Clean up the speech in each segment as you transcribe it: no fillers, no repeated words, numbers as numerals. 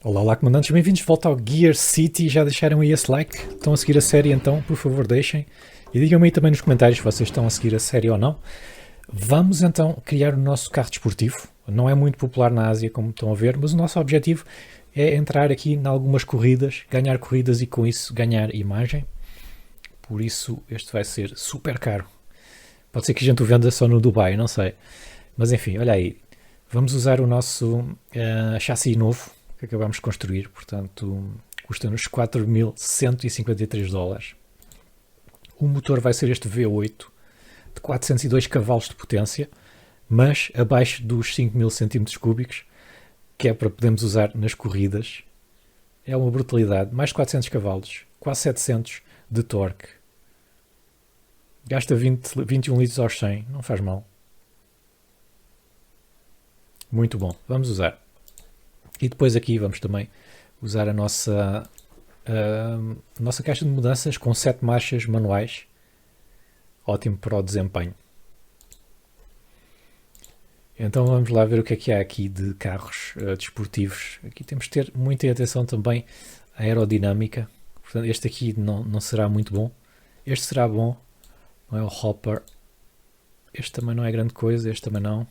Olá, olá, comandantes, bem-vindos de volta ao Gear City. Já deixaram aí esse like? Estão a seguir a série então? Por favor, deixem. E digam-me aí também nos comentários se vocês estão a seguir a série ou não. Vamos então criar o nosso carro desportivo. Não é muito popular na Ásia, como estão a ver, mas o nosso objetivo é entrar aqui em algumas corridas, ganhar corridas e com isso ganhar imagem. Por isso este vai ser super caro. Pode ser que a gente o venda só no Dubai, não sei. Mas enfim, olha aí. Vamos usar o nosso chassi novo que acabamos de construir, portanto custa-nos 4.153 dólares. O motor vai ser este V8 de 402 cavalos de potência, mas abaixo dos 5.000 cm3, que é para podermos usar nas corridas. É uma brutalidade, mais de 400 cavalos, quase 700 de torque. Gasta 21 litros aos 100, não faz mal. Muito bom, vamos usar. E depois aqui vamos também usar a nossa caixa de mudanças com 7 marchas manuais. Ótimo para o desempenho. Então vamos lá ver o que há aqui de carros desportivos. Aqui temos de ter muita atenção também à aerodinâmica. Portanto, este aqui não será muito bom. Este será bom. Não é o Hopper. Este também não é grande coisa. Este também não.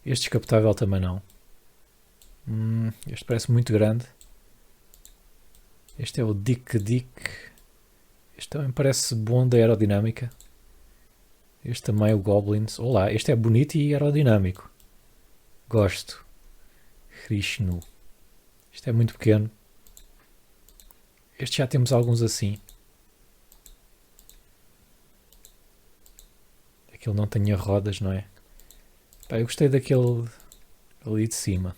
Este descapotável também não. Este parece muito grande. Este é o Dick Dick. Este também parece bom da aerodinâmica. Este também é o Goblins. Olá, este é bonito e aerodinâmico. Gosto. Krishnu. Este é muito pequeno. Este já temos alguns assim. Aquele não tinha rodas, não é? Pá, eu gostei daquele ali de cima.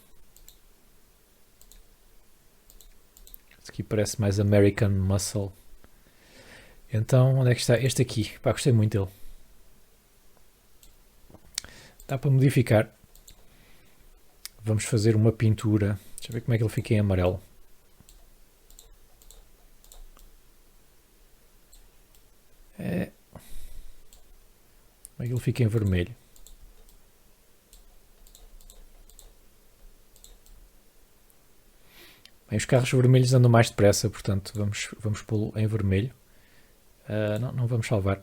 Este aqui parece mais American Muscle. Então, onde é que está? Este aqui. Pá, gostei muito dele. Dá para modificar. Vamos fazer uma pintura. Deixa eu ver como é que ele fica em amarelo. Como é que ele fica em vermelho? Bem, os carros vermelhos andam mais depressa, portanto vamos pô-lo em vermelho. Não vamos salvar.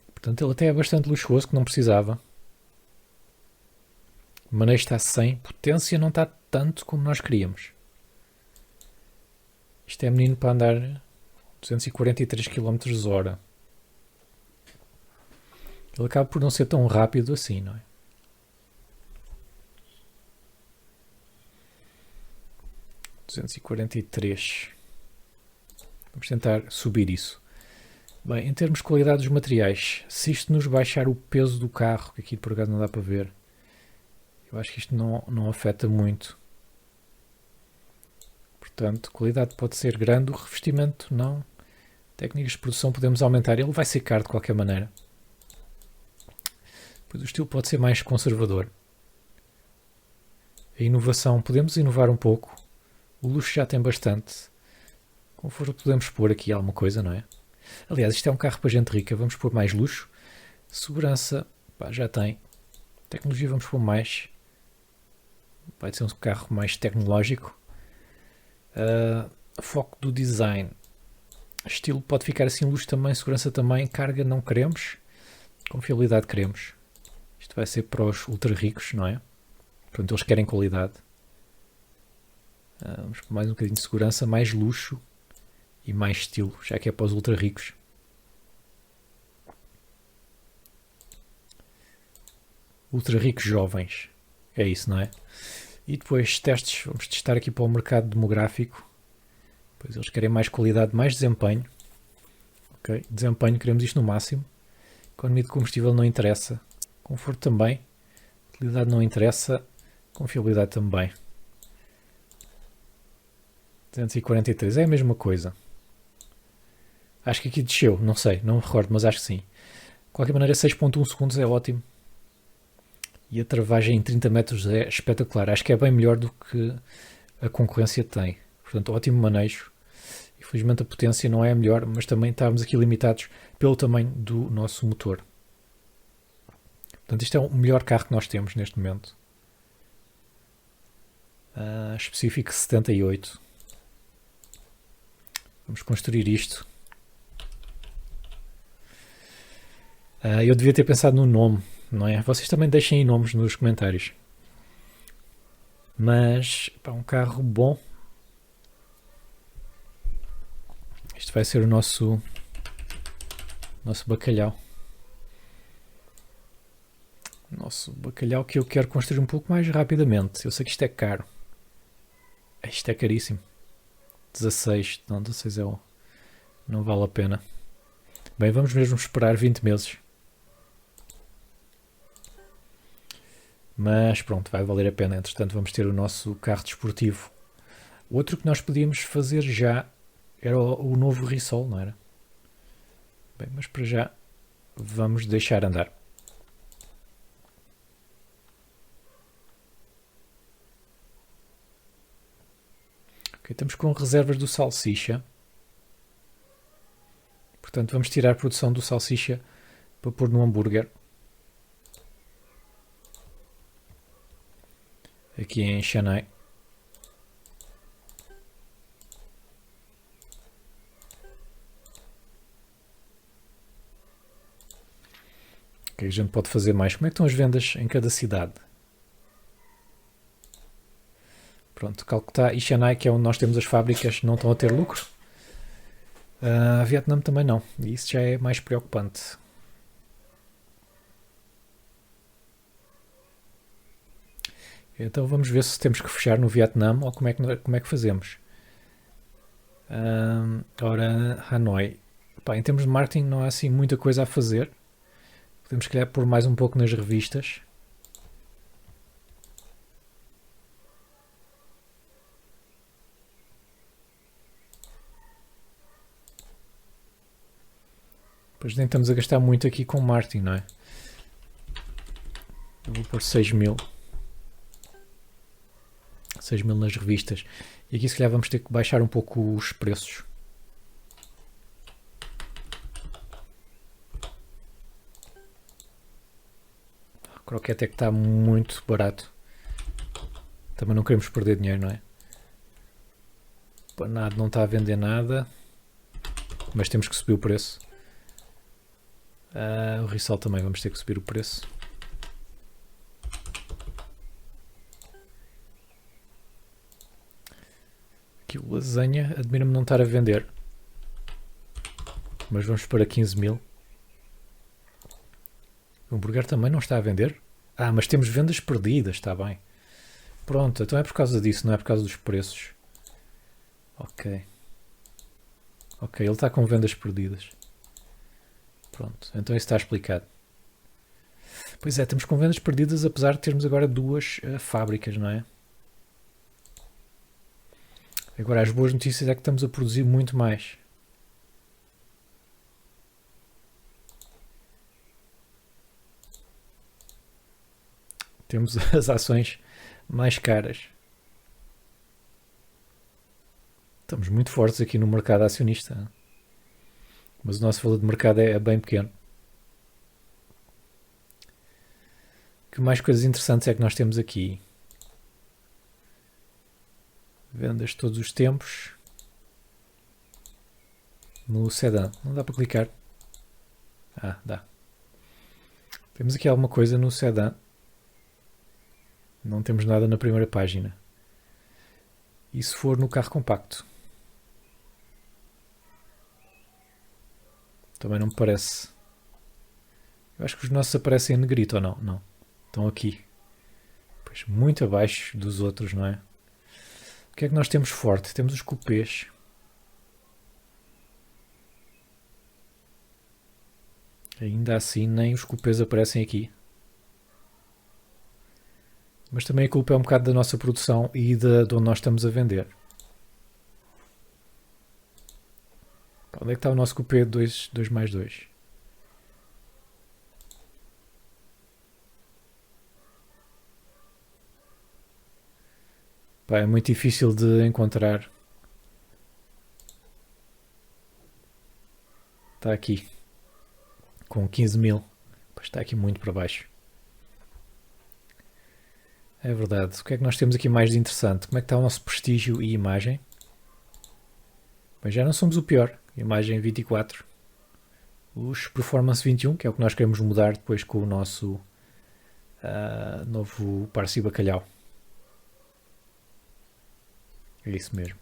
Portanto, ele até é bastante luxuoso, que não precisava. O manejo está a 100. Potência não está tanto como nós queríamos. Isto é menino para andar 243 km/h. Ele acaba por não ser tão rápido assim, não é? ...243. Vamos tentar subir isso. Bem, em termos de qualidade dos materiais, se isto nos baixar o peso do carro, que aqui por acaso não dá para ver, eu acho que isto não afeta muito. Portanto, qualidade pode ser grande, o revestimento não. Técnicas de produção podemos aumentar, ele vai ser caro de qualquer maneira. Pois o estilo pode ser mais conservador. A inovação, podemos inovar um pouco. O luxo já tem bastante. Conforto podemos pôr aqui alguma coisa, não é? Aliás, isto é um carro para gente rica. Vamos pôr mais luxo. Segurança, pá, já tem. Tecnologia vamos pôr mais. Vai ser um carro mais tecnológico. Foco do design. Estilo pode ficar assim, luxo também, segurança também. Carga não queremos. Confiabilidade queremos. Isto vai ser para os ultra ricos, não é? Portanto, eles querem qualidade. Vamos por mais um bocadinho de segurança, mais luxo e mais estilo, já que é para os ultra ricos. Ultra ricos jovens, é isso, não é? E depois testes, vamos testar aqui para o mercado demográfico. Pois eles querem mais qualidade, mais desempenho. Ok, desempenho, queremos isto no máximo. Economia de combustível não interessa. Conforto também. Utilidade não interessa. Confiabilidade também. 243 é a mesma coisa. Acho que aqui desceu, não sei, não me recordo, mas acho que sim. De qualquer maneira, 6.1 segundos é ótimo. E a travagem em 30 metros é espetacular. Acho que é bem melhor do que a concorrência tem. Portanto, ótimo manejo. Infelizmente a potência não é a melhor, mas também estamos aqui limitados pelo tamanho do nosso motor. Portanto, isto é o melhor carro que nós temos neste momento. específico 78. Vamos construir isto. Eu devia ter pensado no nome, não é? Vocês também deixem aí nomes nos comentários. Mas, pá, um carro bom. Isto vai ser o nosso bacalhau. Nosso bacalhau que eu quero construir um pouco mais rapidamente. Eu sei que isto é caro. Isto é caríssimo. 16. Não, 16 é o... Não vale a pena. Bem, vamos mesmo esperar 20 meses. Mas pronto, vai valer a pena. Entretanto, vamos ter o nosso carro desportivo. Outro que nós podíamos fazer já era o novo Rissol, não era? Bem, mas para já vamos deixar andar. Ok, estamos com reservas do salsicha. Portanto, vamos tirar a produção do salsicha para pôr no hambúrguer. Aqui em Chennai. Ok, a gente pode fazer mais. Como é que estão as vendas em cada cidade? Pronto, Calcutá e Chennai, que é onde nós temos as fábricas, não estão a ter lucro. Vietnã também não. E isso já é mais preocupante. Então vamos ver se temos que fechar no Vietnã ou como é que fazemos. Ora, Hanoi. Pá, em termos de marketing não há assim muita coisa a fazer. Podemos, se calhar, pôr mais um pouco nas revistas. Pois nem estamos a gastar muito aqui com marketing, não é? Eu vou pôr 6 mil. 6 mil nas revistas. E aqui se calhar vamos ter que baixar um pouco os preços. O croquete é que está muito barato. Também não queremos perder dinheiro, não é? Panado não está a vender nada. Mas temos que subir o preço. O Rissol também vamos ter que subir o preço. Aqui o lasanha, admira-me não estar a vender. Mas vamos para 15 mil. O hambúrguer também não está a vender. Mas temos vendas perdidas, está bem. Pronto, então é por causa disso, não é por causa dos preços. Ok. Ok, ele está com vendas perdidas. Pronto, então isso está explicado. Pois é, estamos com vendas perdidas apesar de termos agora duas fábricas, não é? Agora, as boas notícias é que estamos a produzir muito mais. Temos as ações mais caras. Estamos muito fortes aqui no mercado acionista. Mas o nosso valor de mercado é bem pequeno. Que mais coisas interessantes é que nós temos aqui? Vendas todos os tempos. No sedã. Não dá para clicar. Dá. Temos aqui alguma coisa no sedã. Não temos nada na primeira página. E se for no carro compacto? Também não me parece. Eu acho que os nossos aparecem em negrito ou não? Não. Estão aqui. Pois muito abaixo dos outros, não é? O que é que nós temos forte? Temos os cupês. Ainda assim, nem os cupês aparecem aqui. Mas também a culpa é um bocado da nossa produção e de onde nós estamos a vender. Onde é que está o nosso cupê 2+2? É muito difícil de encontrar. Está aqui. Com 15 mil. Está aqui muito para baixo. É verdade. O que é que nós temos aqui mais de interessante? Como é que está o nosso prestígio e imagem? Bem, já não somos o pior. Imagem 24. Os Performance 21, que é o que nós queremos mudar depois com o nosso novo Parsi Bacalhau. É isso mesmo.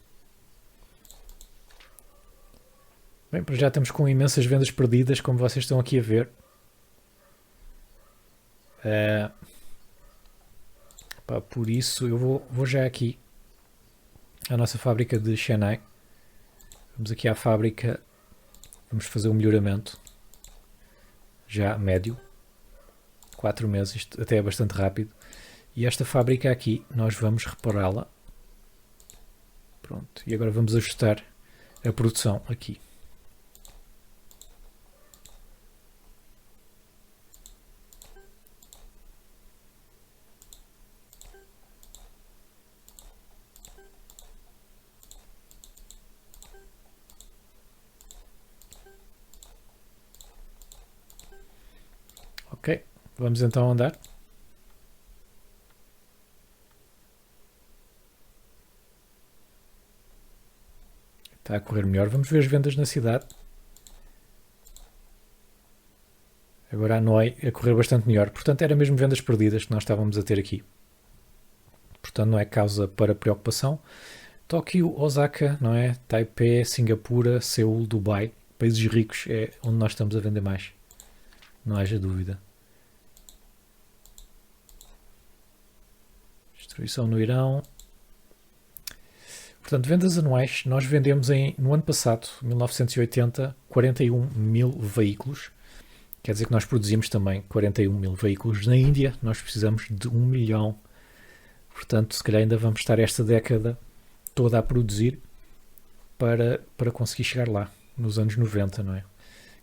Bem, para já estamos com imensas vendas perdidas, como vocês estão aqui a ver. Por isso eu vou já aqui à nossa fábrica de Chennai. Vamos aqui à fábrica, vamos fazer um melhoramento já médio, 4 meses, isto até é bastante rápido. E esta fábrica aqui nós vamos repará-la. Pronto, e agora vamos ajustar a produção aqui. Ok, vamos então andar. Está a correr melhor. Vamos ver as vendas na cidade. Agora a Hanoi a correr bastante melhor. Portanto, era mesmo vendas perdidas que nós estávamos a ter aqui. Portanto, não é causa para preocupação. Tóquio, Osaka, não é? Taipei, Singapura, Seul, Dubai. Países ricos é onde nós estamos a vender mais. Não haja dúvida. Destruição no Irão. Portanto, vendas anuais, nós vendemos no ano passado, 1980, 41 mil veículos. Quer dizer que nós produzimos também 41 mil veículos. Na Índia, nós precisamos de 1 milhão. Portanto, se calhar ainda vamos estar esta década toda a produzir para conseguir chegar lá, nos anos 90, não é?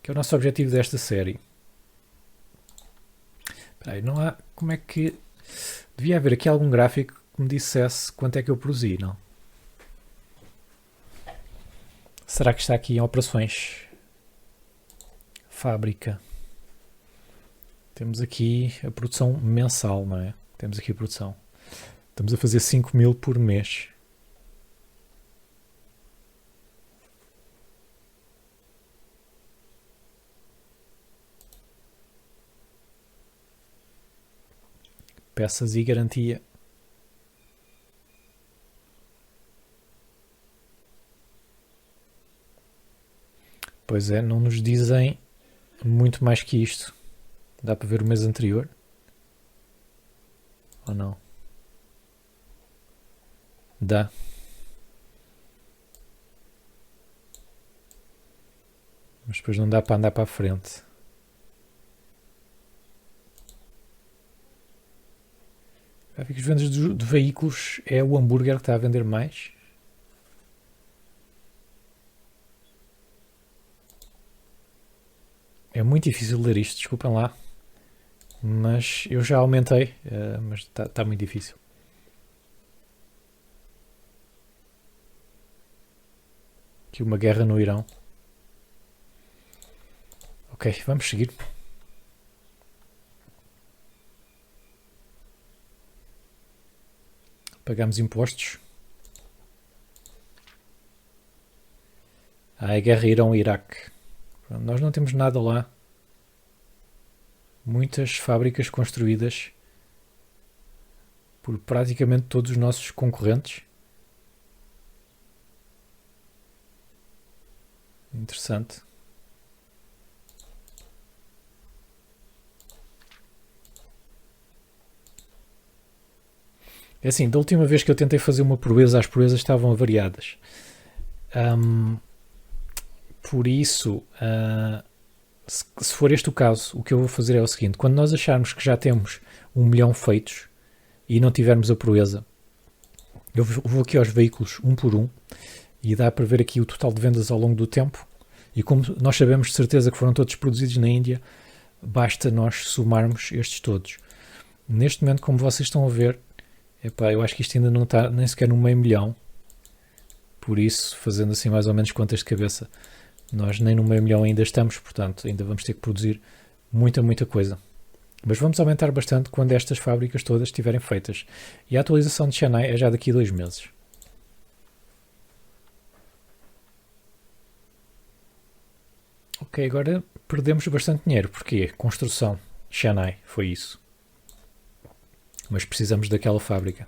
Que é o nosso objetivo desta série. Espera aí, não há... Como é que... Devia haver aqui algum gráfico que me dissesse quanto é que eu produzi, não? Será que está aqui em operações? Fábrica. Temos aqui a produção mensal, não é? Temos aqui a produção. Estamos a fazer 5 mil por mês. Peças e garantia. Pois é, não nos dizem muito mais que isto. Dá para ver o mês anterior? Ou não? Dá. Mas depois não dá para andar para a frente. Gráficos de vendas de veículos é o hambúrguer que está a vender mais. É muito difícil ler isto, desculpem lá. Mas eu já aumentei, mas está muito difícil. Aqui uma guerra no Irão. Ok, vamos seguir. Pagamos impostos. A guerra Irão-Iraque. Nós não temos nada lá. Muitas fábricas construídas por praticamente todos os nossos concorrentes. Interessante. É assim, da última vez que eu tentei fazer uma proeza, as proezas estavam avariadas. Por isso, se for este o caso, o que eu vou fazer é o seguinte: quando nós acharmos que já temos 1 milhão feitos e não tivermos a proeza, eu vou aqui aos veículos um por um e dá para ver aqui o total de vendas ao longo do tempo. E como nós sabemos de certeza que foram todos produzidos na Índia, basta nós somarmos estes todos. Neste momento, como vocês estão a ver, eu acho que isto ainda não está nem sequer no meio milhão. Por isso, fazendo assim mais ou menos contas de cabeça, nós nem no meio milhão ainda estamos, portanto, ainda vamos ter que produzir muita coisa. Mas vamos aumentar bastante quando estas fábricas todas estiverem feitas. E a atualização de Chennai é já daqui a 2 meses. Ok, agora perdemos bastante dinheiro. Porquê? Construção. Chennai, foi isso. Mas precisamos daquela fábrica.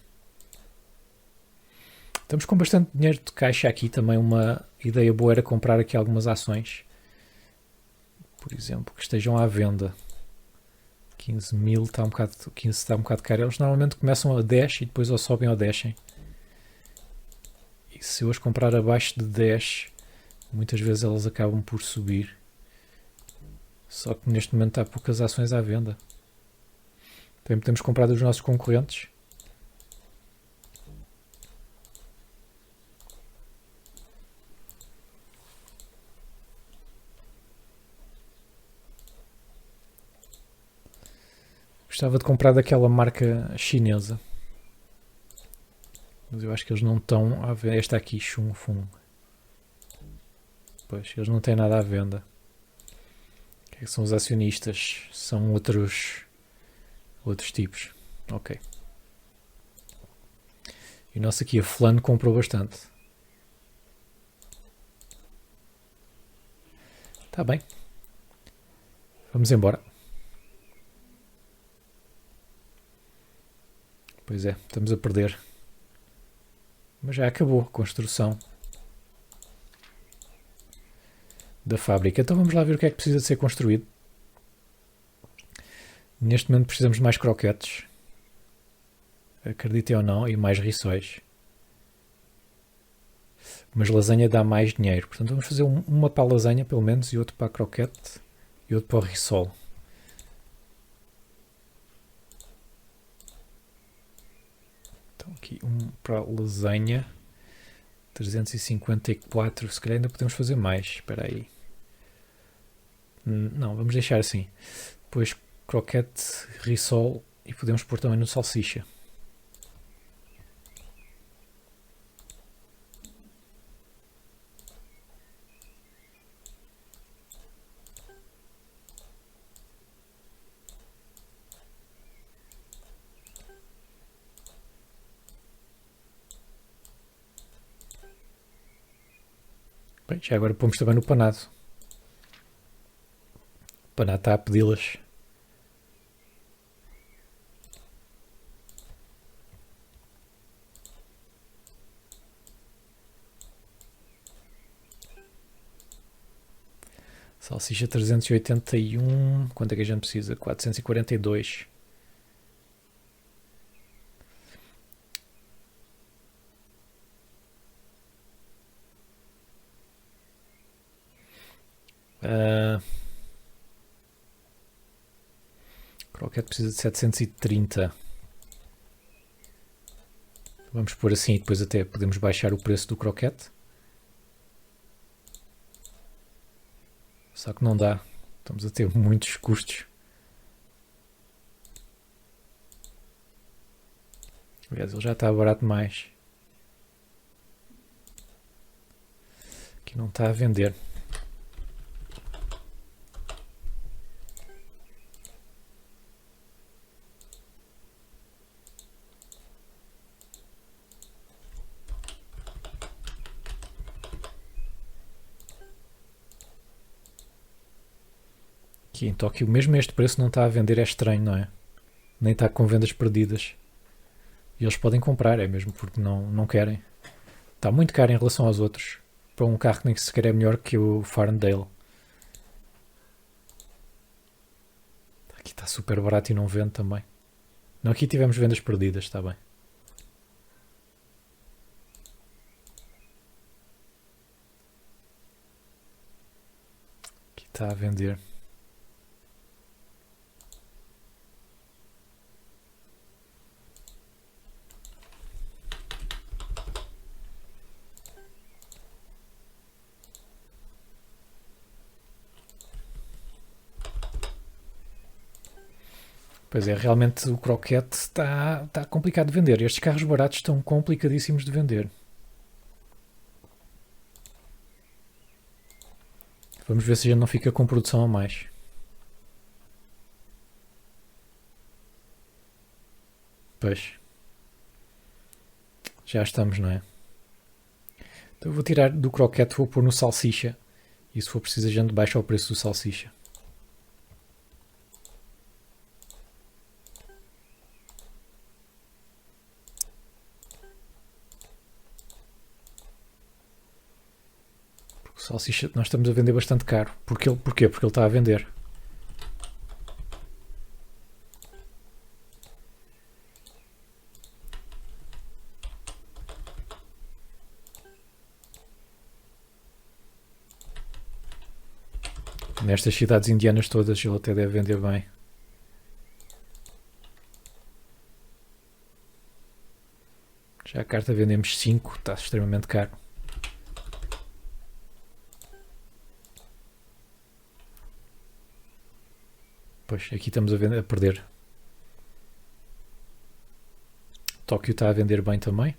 Estamos com bastante dinheiro de caixa aqui. Também uma ideia boa era comprar aqui algumas ações. Por exemplo, que estejam à venda. 15 mil está um bocado, 15 está um bocado caro. Eles normalmente começam a 10 e depois ou sobem ou descem. E se eu as comprar abaixo de 10, muitas vezes elas acabam por subir. Só que neste momento há poucas ações à venda. Também podemos comprar dos nossos concorrentes. Gostava de comprar daquela marca chinesa. Mas eu acho que eles não estão à venda. Esta aqui, Shun Fung. Pois, eles não têm nada à venda. O que é que são os acionistas? São outros tipos. Ok. E o nosso aqui, a Flan, comprou bastante. Está bem. Vamos embora. Pois é, estamos a perder. Mas já acabou a construção da fábrica. Então vamos lá ver o que é que precisa de ser construído. Neste momento precisamos de mais croquetes. Acreditem ou não, e mais rissóis. Mas lasanha dá mais dinheiro. Portanto vamos fazer uma para a lasanha, pelo menos, e outro para a croquete, e outro para o rissol. Então aqui um para a lasanha. 354. Se calhar ainda podemos fazer mais. Espera aí. Não, vamos deixar assim. Depois croquete, rissol e podemos pôr também no salsicha. Bem, já agora pomos também no panado. O panado está a pedi-las. Salsicha 381. Quanto é que a gente precisa? 442. Croquete precisa de 730. Vamos pôr assim e depois até podemos baixar o preço do croquete. Só que não dá. Estamos a ter muitos custos. Aliás, ele já está barato demais. Aqui não está a vender. Aqui em Tóquio, mesmo este preço não está a vender, é estranho, não é? Nem está com vendas perdidas. E eles podem comprar, é mesmo porque não querem. Está muito caro em relação aos outros. Para um carro que nem sequer é melhor que o Farndale. Aqui está super barato e não vende também. Não, aqui tivemos vendas perdidas, está bem. Aqui está a vender. Pois é, realmente o croquete está complicado de vender. Estes carros baratos estão complicadíssimos de vender. Vamos ver se a gente não fica com produção a mais. Pois. Já estamos, não é? Então eu vou tirar do croquete, vou pôr no salsicha. E se for preciso a gente baixa o preço do salsicha. Porque o salsicha nós estamos a vender bastante caro. Porquê? Porque ele está a vender. Nestas cidades indianas todas ele até deve vender bem. Já a carta vendemos 5, está extremamente caro. Pois, aqui estamos a perder. Tóquio está a vender bem também.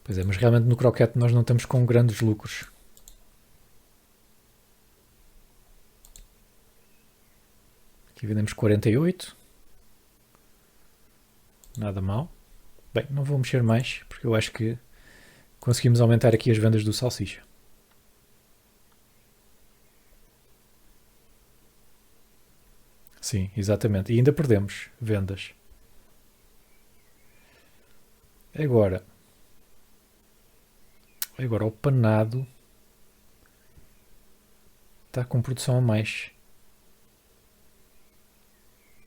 Pois é, mas realmente no croquete nós não estamos com grandes lucros. Aqui vendemos 48. Nada mal. Bem, não vou mexer mais, porque eu acho que conseguimos aumentar aqui as vendas do salsicha. Sim, exatamente. E ainda perdemos vendas. Agora o panado está com produção a mais.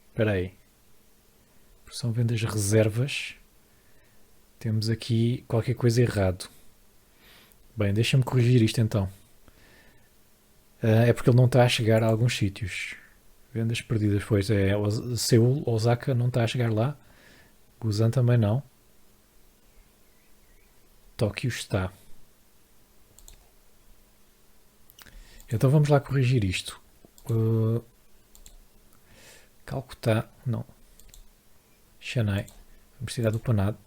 Espera aí. Produção, vendas, reservas. Temos aqui qualquer coisa errado. Bem, deixa-me corrigir isto então. É porque ele não está a chegar a alguns sítios. Vendas perdidas, pois é. Seul, Osaka não está a chegar lá. Busan também não. Tóquio está. Então vamos lá corrigir isto. Calcutá, não. Xanai. Vamos tirar do panado.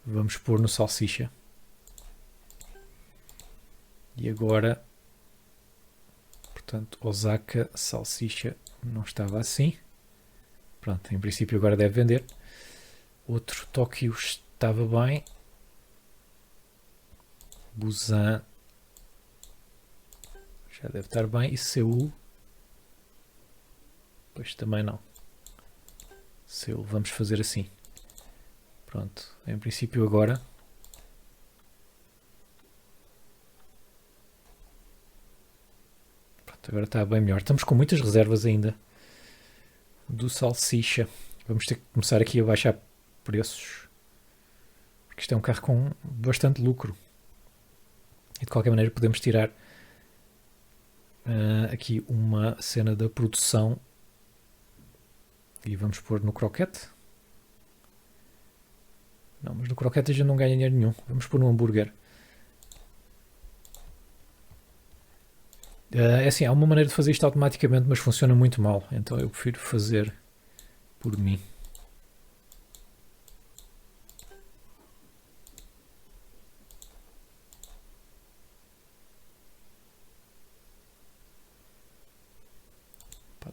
Vamos pôr no salsicha. E agora, portanto, Osaka, salsicha, não estava assim. Pronto, em princípio agora deve vender. Outro, Tóquio, estava bem. Busan já deve estar bem. E Seul, pois também não. Seul, vamos fazer assim. Pronto, em princípio agora agora está bem melhor. Estamos com muitas reservas ainda do salsicha. Vamos ter que começar aqui a baixar preços, porque isto é um carro com bastante lucro. E de qualquer maneira podemos tirar aqui uma cena da produção e vamos pôr no croquete. Não, mas no croquete a gente não ganha dinheiro nenhum. Vamos pôr no hambúrguer. É assim, há uma maneira de fazer isto automaticamente, mas funciona muito mal. Então eu prefiro fazer por mim.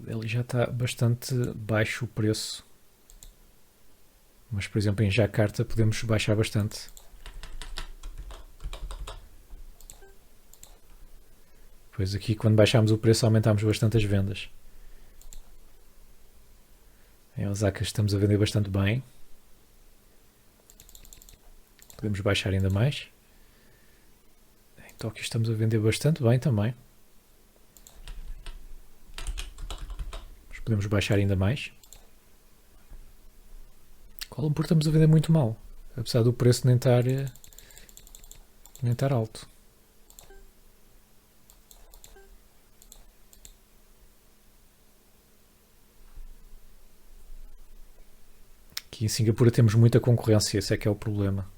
Ele já está bastante baixo o preço. Mas, por exemplo, em Jakarta podemos baixar bastante. Pois aqui, quando baixámos o preço, aumentámos bastante as vendas. Em Osaka estamos a vender bastante bem. Podemos baixar ainda mais. Em Tóquio estamos a vender bastante bem também. Mas podemos baixar ainda mais. Kuala Lumpur estamos a vender muito mal. Apesar do preço nem estar alto. Aqui em Singapura temos muita concorrência, esse é que é o problema.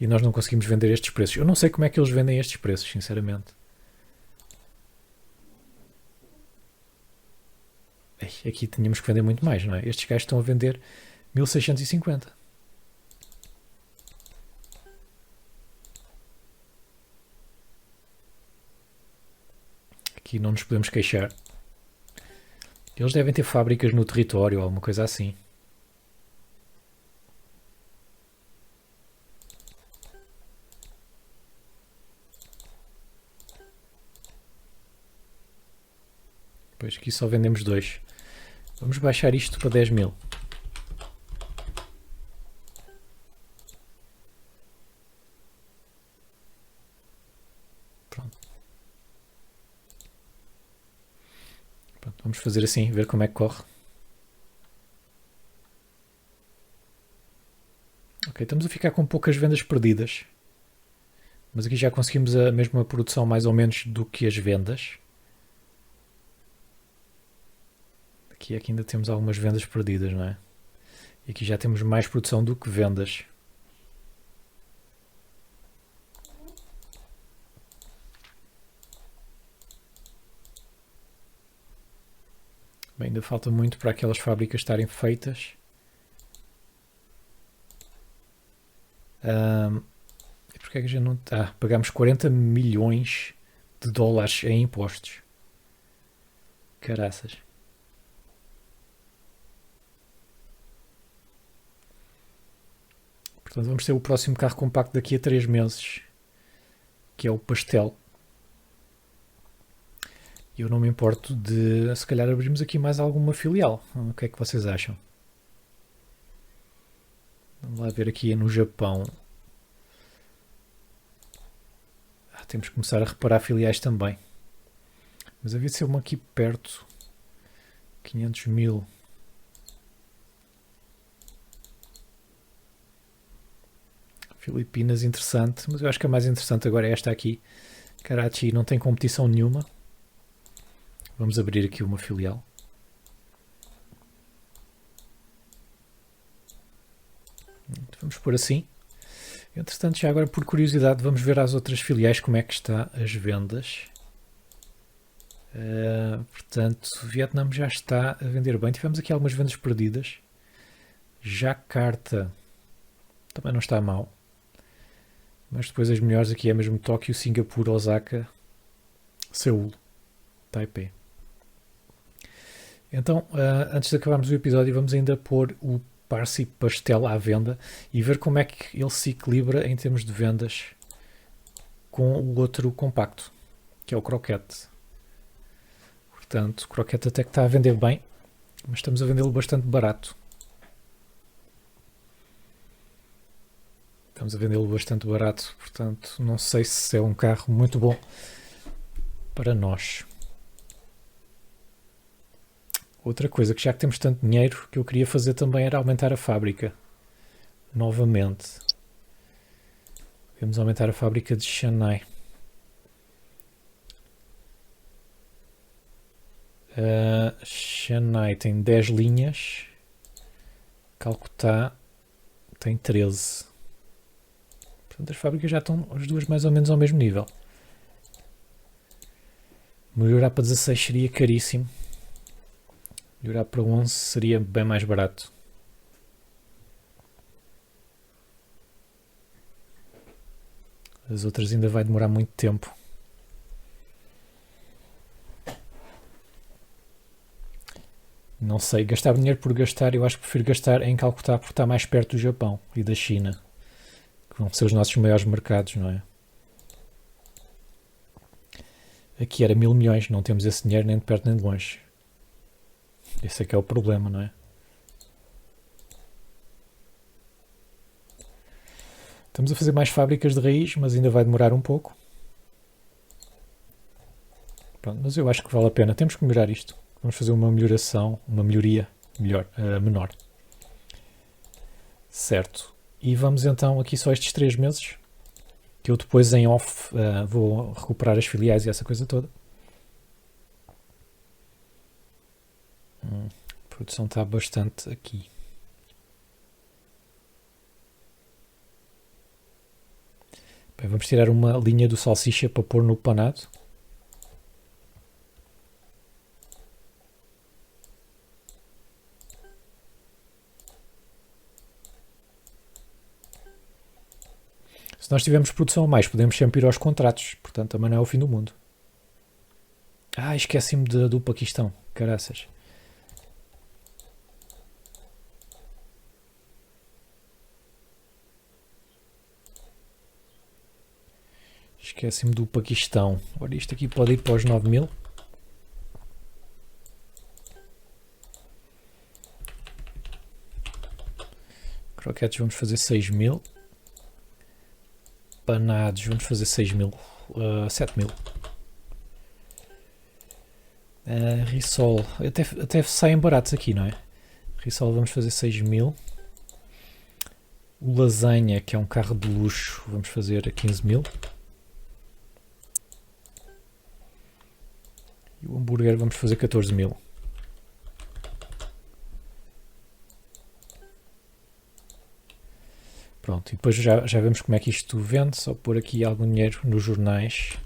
E nós não conseguimos vender estes preços. Eu não sei como é que eles vendem estes preços, sinceramente. Aqui tínhamos que vender muito mais, não é? Estes gajos estão a vender 1650. Aqui não nos podemos queixar. Eles devem ter fábricas no território ou alguma coisa assim. Pois aqui só vendemos 2. Vamos baixar isto para 10 mil. Pronto. Vamos fazer assim, ver como é que corre. Ok, estamos a ficar com poucas vendas perdidas. Mas aqui já conseguimos a mesma produção mais ou menos do que as vendas. Aqui ainda temos algumas vendas perdidas, não é? E aqui já temos mais produção do que vendas. Bem, ainda falta muito para aquelas fábricas estarem feitas. E porquê é que a gente não... pagamos 40 milhões de dólares em impostos. Caraças. Portanto, vamos ter o próximo carro compacto daqui a 3 meses, que é o Pastel. Eu não me importo de, se calhar, abrirmos aqui mais alguma filial. O que é que vocês acham? Vamos lá ver aqui no Japão. Temos que começar a reparar filiais também. Mas havia de ser uma aqui perto. 500 mil. Filipinas, interessante. Mas eu acho que a mais interessante agora é esta aqui. Karachi não tem competição nenhuma. Vamos abrir aqui uma filial. Vamos pôr assim. Entretanto, já agora por curiosidade, vamos ver as outras filiais como é que está as vendas. Portanto, o Vietnã já está a vender bem. Tivemos aqui algumas vendas perdidas. Jakarta também não está mal. Mas depois as melhores aqui é mesmo Tóquio, Singapura, Osaka, Seul, Taipei. Então, antes de acabarmos o episódio, vamos ainda pôr o Parsi Pastel à venda e ver como é que ele se equilibra em termos de vendas com o outro compacto, que é o Croquete. Portanto, o Croquete até que está a vender bem, mas estamos a vendê-lo bastante barato. Portanto, não sei se é um carro muito bom para nós. Outra coisa, que já que temos tanto dinheiro, que eu queria fazer também era aumentar a fábrica. Novamente. Vamos aumentar a fábrica de Chennai. Chennai tem 10 linhas. Calcutá tem 13. Portanto, as fábricas já estão as duas mais ou menos ao mesmo nível. Melhorar para 16 seria caríssimo. Melhorar para 11 seria bem mais barato. As outras ainda vai demorar muito tempo. Não sei, gastar dinheiro por gastar, eu acho que prefiro gastar em Calcutá porque está mais perto do Japão e da China, que vão ser os nossos maiores mercados, não é? Aqui era 1000 milhões, não temos esse dinheiro nem de perto nem de longe. Esse é que é o problema, não é? Estamos a fazer mais fábricas de raiz, mas ainda vai demorar um pouco. Pronto, mas eu acho que vale a pena. Temos que melhorar isto. Vamos fazer uma melhoria menor. Certo. E vamos então aqui só estes 3 meses, que eu depois em off vou recuperar as filiais e essa coisa toda. A produção está bastante aqui. Bem, vamos tirar uma linha do salsicha para pôr no panado. Se nós tivermos produção a mais, podemos sempre ir aos contratos. Portanto, também não é o fim do mundo. Esqueci-me do Paquistão. Caraças. Esqueci-me do Paquistão. Ora, isto aqui pode ir para os 9.000. Croquetes vamos fazer 6.000. Panados vamos fazer 6.000. 7.000. Rissol. Até saem baratos aqui, não é? Rissol vamos fazer 6.000. O lasanha, que é um carro de luxo, vamos fazer a 15.000. E o hambúrguer vamos fazer 14.000. Pronto, e depois já vemos como é que isto vende. Só pôr aqui algum dinheiro nos jornais.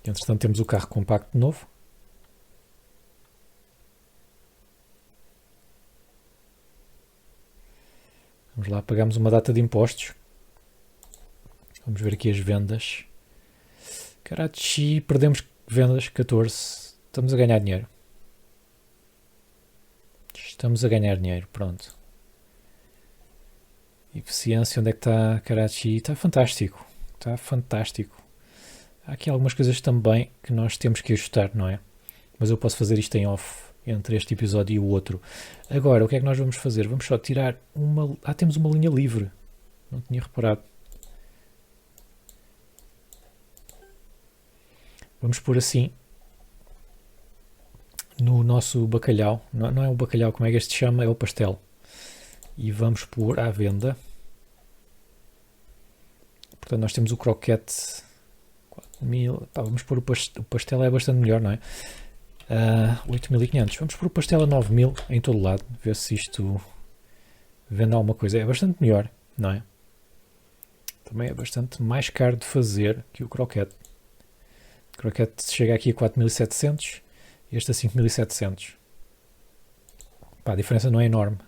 Entretanto temos o carro compacto novo. Vamos lá, pagamos uma data de impostos. Vamos ver aqui as vendas. Karachi, perdemos vendas, 14. Estamos a ganhar dinheiro. Estamos a ganhar dinheiro, pronto. Eficiência, onde é que está Karachi? Está fantástico. Está fantástico. Há aqui algumas coisas também que nós temos que ajustar, não é? Mas eu posso fazer isto em off entre este episódio e o outro. Agora, o que é que nós vamos fazer? Vamos só tirar uma... temos uma linha livre. Não tinha reparado. Vamos pôr assim no nosso bacalhau. Não é o bacalhau, como é que este se chama? É o pastel. E vamos pôr à venda. Portanto, nós temos o croquete... 4.000. Vamos pôr o pastel, é bastante melhor, não é? 8.500. Vamos pôr o pastel a 9.000 em todo lado. Ver se isto vende alguma coisa. É bastante melhor, não é? Também é bastante mais caro de fazer que o croquete. O croquete chega aqui a 4.700. Este a 5.700. A diferença não é enorme.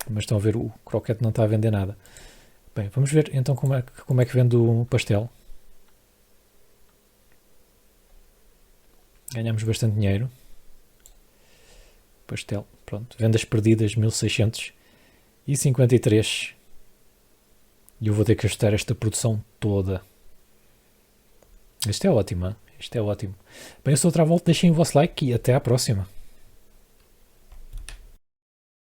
Mas estão a ver, o croquete não está a vender nada. Bem, vamos ver então como é que vende o pastel. Ganhamos bastante dinheiro. Pastel, pronto. Vendas perdidas, 1.653. E eu vou ter que ajustar esta produção toda. Isto é ótimo, hein? Isto é ótimo. Bem, eu sou o Travolta, deixem o vosso like e até à próxima.